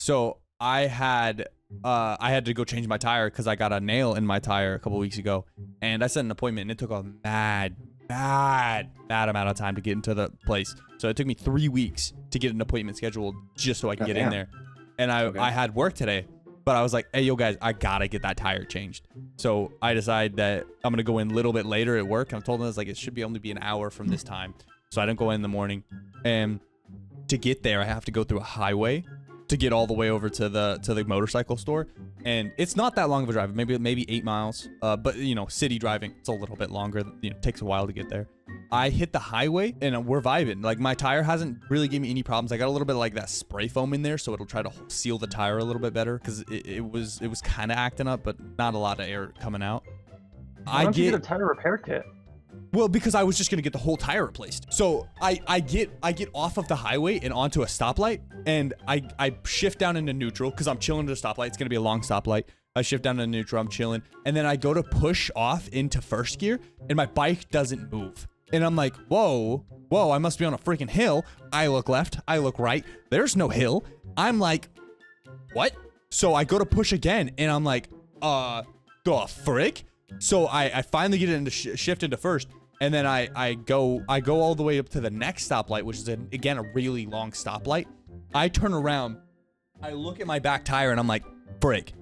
So I had to go change my tire because I got a nail in my tire a couple weeks ago, and I set an appointment, and it took a bad amount of time to get into the place. So it took me 3 weeks to get an appointment scheduled just so I can get in there. And I had work today, but I was like, hey, yo, guys, I gotta get that tire changed. So I decided that I'm gonna go in a little bit later at work. And I told them it should only be an hour from this time. So I didn't go in the morning. And to get there, I have to go through a highway to get all the way over to the motorcycle store. And it's not that long of a drive, maybe 8 miles. But you know, city driving, it's a little bit longer. You know, it takes a while to get there. I hit the highway and we're vibing. Like, my tire hasn't really given me any problems. I got a little bit of like that spray foam in there, so it'll try to seal the tire a little bit better, because it was kind of acting up, but not a lot of air coming out. Why don't you get a tire repair kit? Well, because I was just gonna get the whole tire replaced. So I get off of the highway and onto a stoplight, and I shift down into neutral because I'm chilling at a stoplight. It's gonna be a long stoplight. I shift down to neutral, I'm chilling, and then I go to push off into first gear, and my bike doesn't move. And I'm like, whoa, I must be on a freaking hill. I look left, I look right. There's no hill. I'm like, what? So I go to push again, and I'm like, the frick? So I finally get it into shift into first, and then I go all the way up to the next stoplight, which is again a really long stoplight. I turn around, I look at my back tire, and I'm like, frick,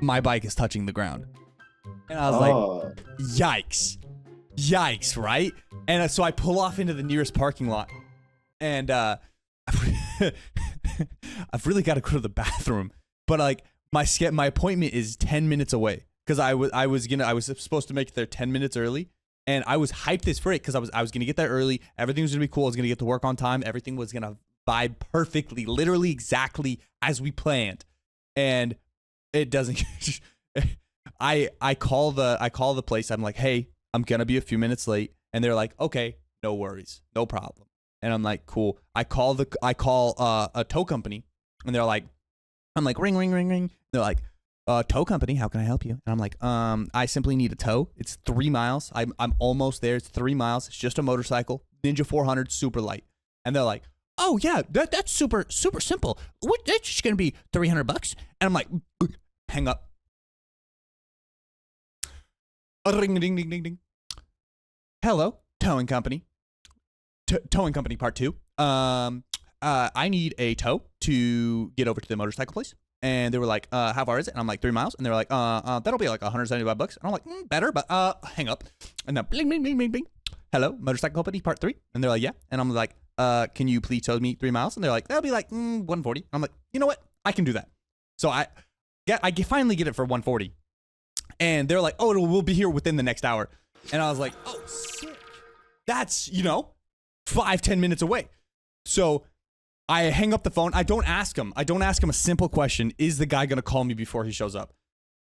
my bike is touching the ground. And I was like, yikes, right? And so I pull off into the nearest parking lot, and I've really got to go to the bathroom, but like my appointment is 10 minutes away. Because I was supposed to make it there 10 minutes early, and I was hyped as frick because I was gonna get there early. Everything was gonna be cool. I was gonna get to work on time. Everything was gonna vibe perfectly, literally exactly as we planned. And it doesn't. I call the place. I'm like, hey, I'm gonna be a few minutes late, and they're like, okay, no worries, no problem. And I'm like, cool. I call a tow company, and they're like, I'm like, ring, ring, ring, ring. They're like, tow company, how can I help you? And I'm like, I simply need a tow. It's 3 miles. I'm almost there. It's 3 miles. It's just a motorcycle, Ninja 400, super light. And they're like, oh yeah, that's super simple. That's just gonna be $300. And I'm like, hang up. Ring, ding, ding, ding, ding. Hello, towing company. Towing company part 2. I need a tow to get over to the motorcycle place. And they were like, how far is it? And I'm like, 3 miles. And they were like, that'll be like $175. And I'm like, better, but hang up. And then bling, bling, bling, bling, bling. Hello, motorcycle company part 3. And they're like, yeah. And I'm like, can you please tow me 3 miles? And they're like, that'll be like 140. I'm like, you know what? I can do that. So I finally get it for 140. And they're like, oh, we'll be here within the next hour. And I was like, oh, sick. That's, 5-10 minutes away. So I hang up the phone. I don't ask him a simple question. Is the guy going to call me before he shows up?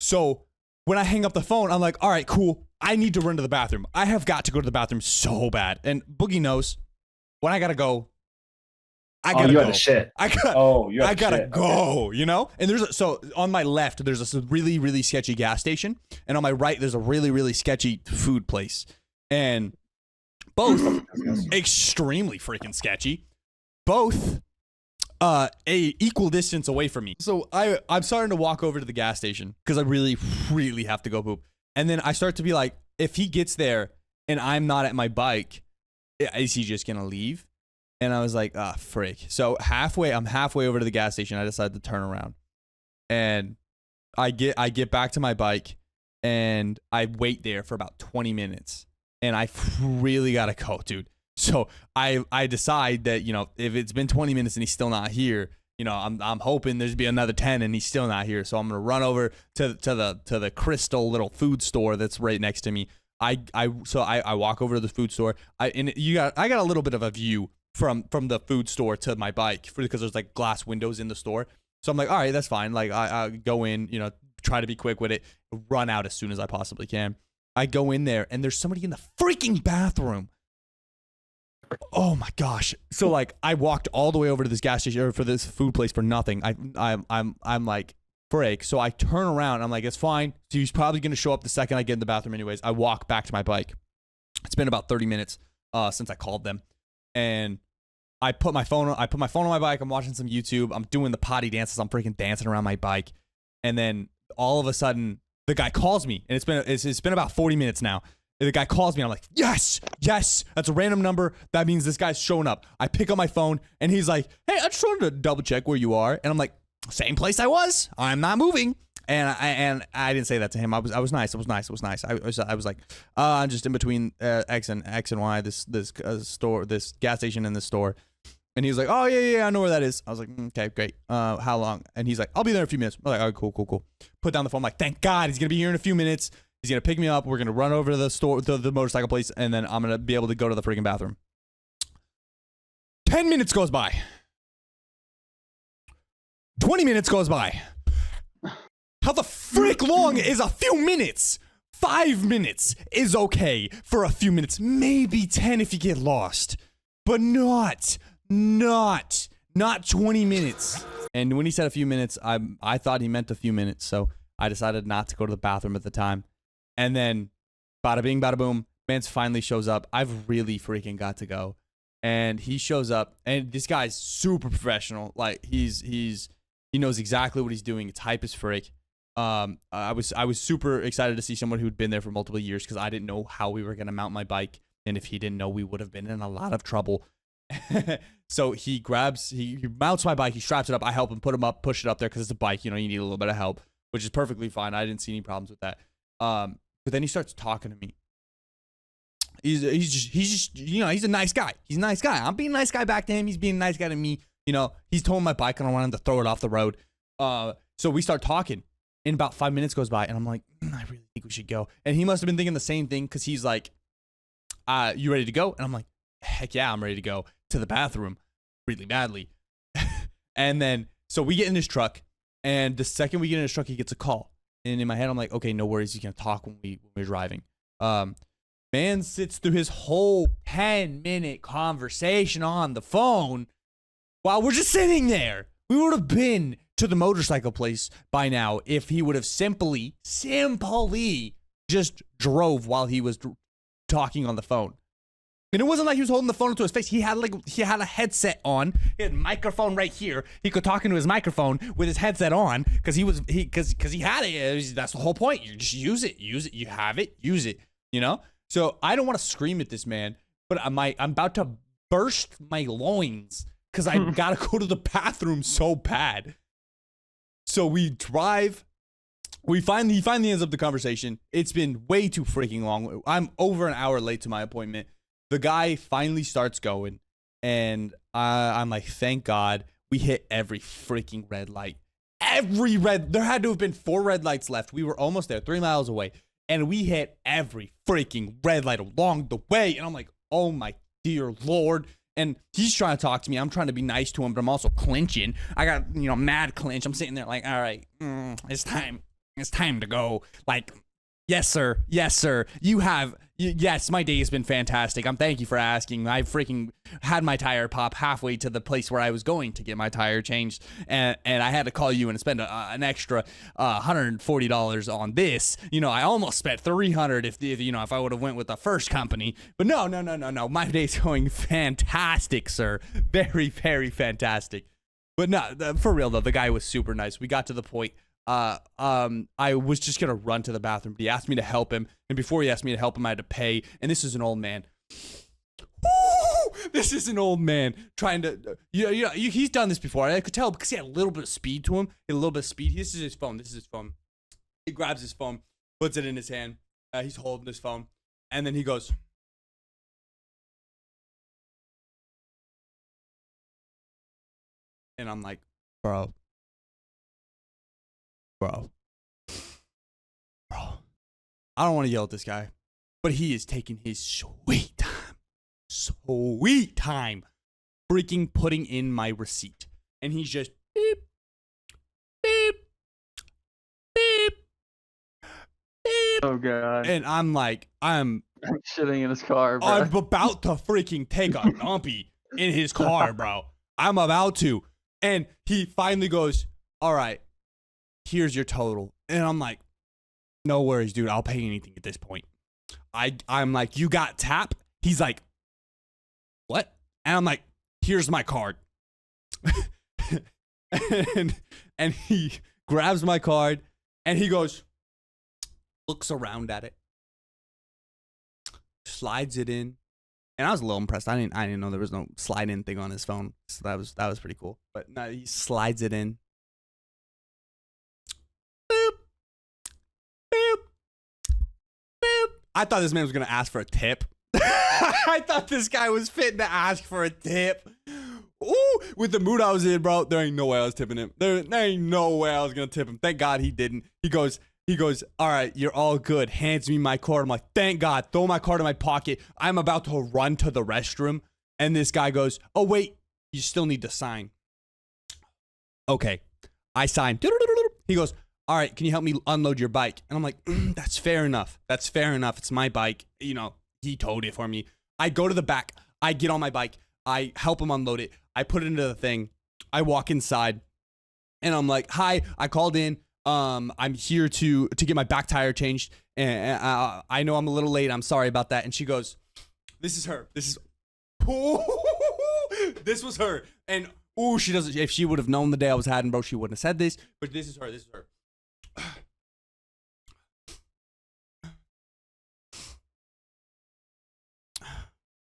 So when I hang up the phone, I'm like, all right, cool. I need to run to the bathroom. I have got to go to the bathroom so bad. And Boogie knows when I got to go, I gotta you go. had to shit. I gotta go, And so on my left, there's this really, really sketchy gas station. And on my right, there's a really, really sketchy food place. And both extremely freaking sketchy. Both a equal distance away from me. So I'm starting to walk over to the gas station because I really, really have to go poop. And then I start to be like, if he gets there and I'm not at my bike, is he just gonna leave? And I was like, frick. So I'm halfway over to the gas station. I decide to turn around, and I get back to my bike, and I wait there for about 20 minutes, and I really gotta go, dude. So I decide that, if it's been 20 minutes and he's still not here, I'm hoping there's be another 10 and he's still not here. So I'm gonna run over to the Crystal little food store that's right next to me. I walk over to the food store. I got a little bit of a view from the food store to my bike because there's like glass windows in the store. So I'm like, all right, that's fine. Like I go in, try to be quick with it, run out as soon as I possibly can. I go in there and there's somebody in the freaking bathroom. Oh my gosh. So like I walked all the way over to this gas station or for this food place for nothing. I'm like, frick. So I turn around. I'm like, it's fine. So he's probably going to show up the second I get in the bathroom anyways. I walk back to my bike. It's been about 30 minutes since I called them. And I put my phone on my bike. I'm watching some YouTube. I'm doing the potty dances. I'm freaking dancing around my bike. And then all of a sudden, the guy calls me, and it's been about 40 minutes now. And the guy calls me. I'm like, yes, that's a random number. That means this guy's showing up. I pick up my phone, and he's like, hey, I just wanted to double check where you are. And I'm like, same place I was. I'm not moving. And I didn't say that to him. I was nice. I was like, I'm just in between X and Y. This store, this gas station, and this store. And he's like, oh yeah, I know where that is. I was like, okay, great. How long? And he's like, I'll be there in a few minutes. I was like, all right, cool. Put down the phone. I'm like, thank God, he's gonna be here in a few minutes. He's gonna pick me up. We're gonna run over to the store, the motorcycle place, and then I'm gonna be able to go to the freaking bathroom. 10 minutes goes by. 20 minutes goes by. How the frick long is a few minutes? 5 minutes is okay for a few minutes. Maybe 10 if you get lost. But not 20 minutes. And when he said a few minutes, I thought he meant a few minutes. So I decided not to go to the bathroom at the time. And then bada bing, bada boom, Mance finally shows up. I've really freaking got to go. And he shows up, and this guy's super professional. Like he knows exactly what he's doing. It's hype as frick. I was super excited to see someone who'd been there for multiple years because I didn't know how we were gonna mount my bike, and if he didn't know, we would have been in a lot of trouble. So he mounts my bike, he straps it up, I help him put him up, push it up there because it's a bike, you need a little bit of help, which is perfectly fine. I didn't see any problems with that. But then he starts talking to me. He's just he's a nice guy. He's a nice guy. I'm being a nice guy back to him. He's being a nice guy to me. He's towing my bike and I want him to throw it off the road. So we start talking. And about 5 minutes goes by, and I'm like, I really think we should go. And he must have been thinking the same thing because he's like, you ready to go? And I'm like, heck yeah, I'm ready to go to the bathroom really badly. And then, so we get in his truck, and the second we get in his truck, he gets a call. And in my head, I'm like, okay, no worries. He's going to talk when we're driving. Man sits through his whole 10-minute conversation on the phone while we're just sitting there. We would have been to the motorcycle place by now if he would have simply just drove while he was talking on the phone. And it wasn't like he was holding the phone into his face. He had a headset on. He had a microphone right here. He could talk into his microphone with his headset on because he had it. That's the whole point. You just use it. You have it. Use it. So I don't want to scream at this man, but I'm about to burst my loins because I gotta go to the bathroom so bad. So we drive. He finally ends up the conversation. It's been way too freaking long. I'm over an hour late to my appointment. The guy finally starts going, and I'm like, thank God we hit every freaking red light. There had to have been 4 red lights left. We were almost there, 3 miles away, and we hit every freaking red light along the way. And I'm like, oh my dear Lord. And he's trying to talk to me. I'm trying to be nice to him, but I'm also clinching. I got, mad clinch. I'm sitting there like, all right, it's time. It's time to go. Like, yes, sir. Yes, my day has been fantastic. Thank you for asking. I freaking had my tire pop halfway to the place where I was going to get my tire changed, and I had to call you and spend an extra $140 on this. I almost spent $300 if I would have went with the first company. But no. My day's going fantastic, sir. Very, very fantastic. But no, for real though, the guy was super nice. We got to the point. I was just gonna run to the bathroom, but he asked me to help him, and before he asked me to help him, I had to pay. And this is an old man. This is an old man trying to. He's done this before. I could tell because he had a little bit of speed to him. This is his phone. He grabs his phone, puts it in his hand. He's holding his phone, and then he goes. And I'm like, bro. I don't want to yell at this guy, but he is taking his sweet time freaking putting in my receipt. And he's just beep, beep, beep, beep. Oh, God. And I'm like, I'm shitting in his car, bro. I'm about to freaking take a dumpy in his car, bro. I'm about to. And he finally goes, all right, here's your total. And I'm like, no worries, dude. I'll pay anything at this point. I'm like, you got tap? He's like, what? And I'm like, here's my card. and he grabs my card and he goes, looks around at it, slides it in. And I was a little impressed. I didn't know there was no slide in thing on his phone. So that was pretty cool. But no, he slides it in. Boop. Boop. Boop. I thought this man was gonna ask for a tip. I thought this guy was fitting to ask for a tip. Ooh, with the mood I was in, bro, there ain't no way I was tipping him. There ain't no way I was gonna tip him. Thank God he didn't. He goes, all right, you're all good. Hands me my card. I'm like, thank God. Throw my card in my pocket. I'm about to run to the restroom. And this guy goes, oh, wait, you still need to sign. Okay, I signed. He goes, all right, can you help me unload your bike? And I'm like, that's fair enough. That's fair enough. It's my bike. You know, he towed it for me. I go to the back. I get on my bike. I help him unload it. I put it into the thing. I walk inside. And I'm like, hi, I called in. I'm here to get my back tire changed. And I know I'm a little late. I'm sorry about that. And she goes, this is her. This was her. And she doesn't, if she would have known the day I was having, bro, she wouldn't have said this. But this is her. This is her.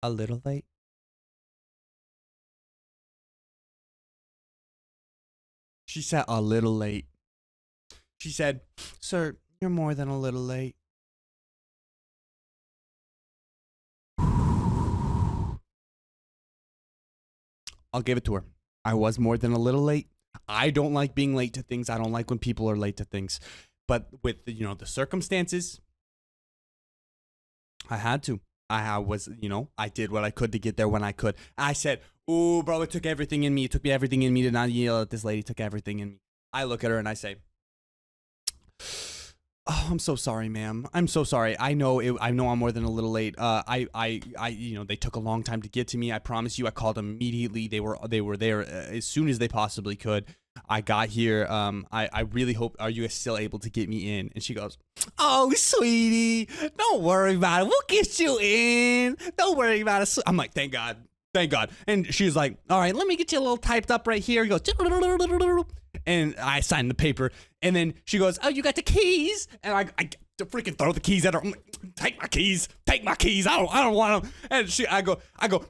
A little late. She said a little late. She said, sir, you're more than a little late. I'll give it to her. I was more than a little late. I don't like being late to things. I don't like when people are late to things. But with the, the circumstances, I had to. I was, I did what I could to get there when I could. I said, ooh, bro, it took everything in me. It took me everything in me to not yell at this lady. It took everything in me. I look at her and I say, oh, I'm so sorry, ma'am. I'm so sorry. I know I'm more than a little late. They took a long time to get to me. I promise you, I called them immediately. They were there as soon as they possibly could. I got here. I really hope, are you still able to get me in? And she goes, oh, sweetie, don't worry about it. We'll get you in. Don't worry about it. I'm like, thank God. Thank God. And she's like, all right, let me get you a little typed up right here. He goes, and I signed the paper. And then she goes, oh, you got the keys? And I freaking throw the keys at her. I'm like, take my keys. Take my keys. I don't want them. And I go,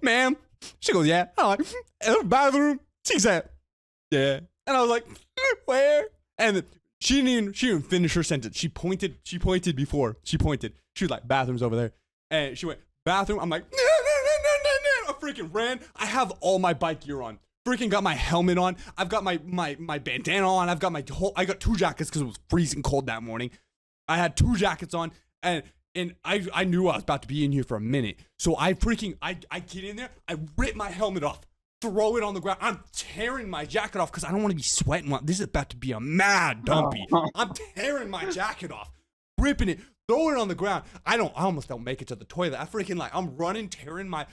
ma'am. She goes, yeah. I'm like, in the bathroom. She said, yeah. And I was like, where? And she didn't finish her sentence. She pointed before. She was like, bathroom's over there. And she went, bathroom. I'm like, no. I freaking ran. I have all my bike gear on. Freaking got my helmet on. I've got my bandana on. I got 2 jackets because it was freezing cold that morning. I had 2 jackets on, and I knew I was about to be in here for a minute. So I get in there. I rip my helmet off, throw it on the ground. I'm tearing my jacket off because I don't want to be sweating. This is about to be a mad dumpy. I'm tearing my jacket off, ripping it, throwing it on the ground. I almost don't make it to the toilet. I'm running, tearing my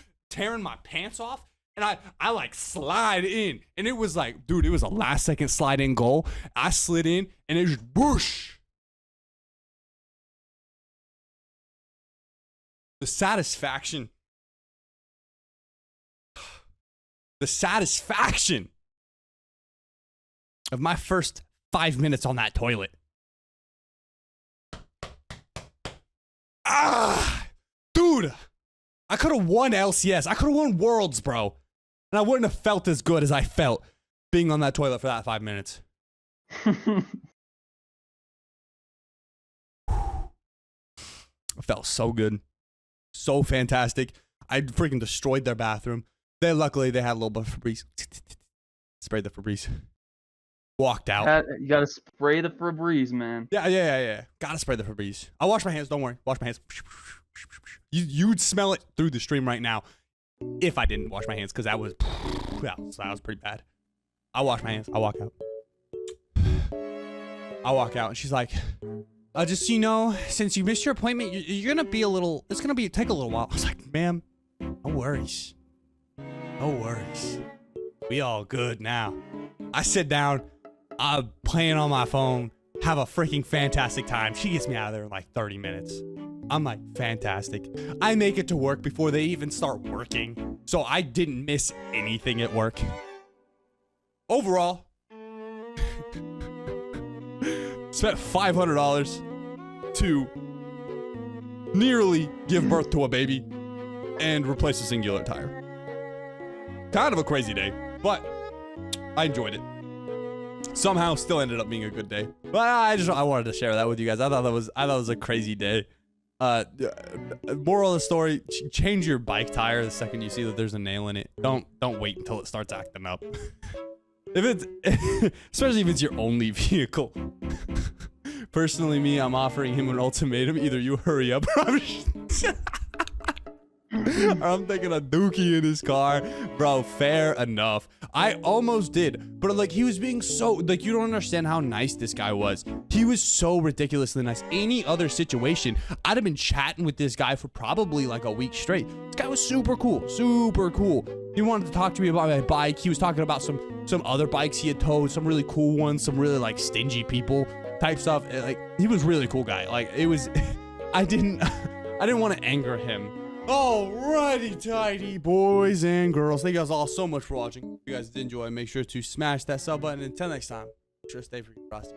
pants off. And I like slide in, and it was like, dude, it was a last second slide in goal. I slid in, and it just whoosh. The satisfaction of my first 5 minutes on that toilet. Dude, I could have won LCS. I could have won Worlds, bro. And I wouldn't have felt as good as I felt being on that toilet for that 5 minutes. It felt so good. So fantastic. I freaking destroyed their bathroom. Luckily, they had a little bit of Febreze. Sprayed the Febreze. Walked out. You gotta spray the Febreze, man. Yeah. Gotta spray the Febreze. I'll wash my hands. Don't worry. Wash my hands. You'd smell it through the stream right now if I didn't wash my hands, because that was pretty bad. I wash my hands. I walk out. And she's like, just so you know, since you missed your appointment, you're gonna be it's gonna take a little while. I was like, ma'am, no worries. We all good now. I sit down. I'm playing on my phone. have a freaking fantastic time. She gets me out of there in like 30 minutes. I'm like, fantastic. I make it to work before they even start working. So I didn't miss anything at work. Overall, spent $500 to nearly give birth to a baby and replace a singular tire. Kind of a crazy day, but I enjoyed it. Somehow still ended up being a good day. But I wanted to share that with you guys. I thought that was a crazy day. Moral of the story, change your bike tire the second you see that there's a nail in it. Don't wait until it starts acting up. If it's especially if it's your only vehicle. Personally, I'm offering him an ultimatum. Either you hurry up or I'm taking a dookie in his car. Bro, fair enough. I almost did, but like he was being so, like, you don't understand how nice this guy was. He was so ridiculously nice. Any other situation, I'd have been chatting with this guy for probably like a week straight. This guy was super cool, super cool. He wanted to talk to me about my bike. He was talking about some other bikes he had towed, some really cool ones, some really like stingy people type stuff. Like, he was a really cool guy. Like, it was, I didn't want to anger him. Alrighty, tidy boys and girls. Thank you guys all so much for watching. If you guys did enjoy, make sure to smash that sub button. Until next time, make sure to stay free, Frosty.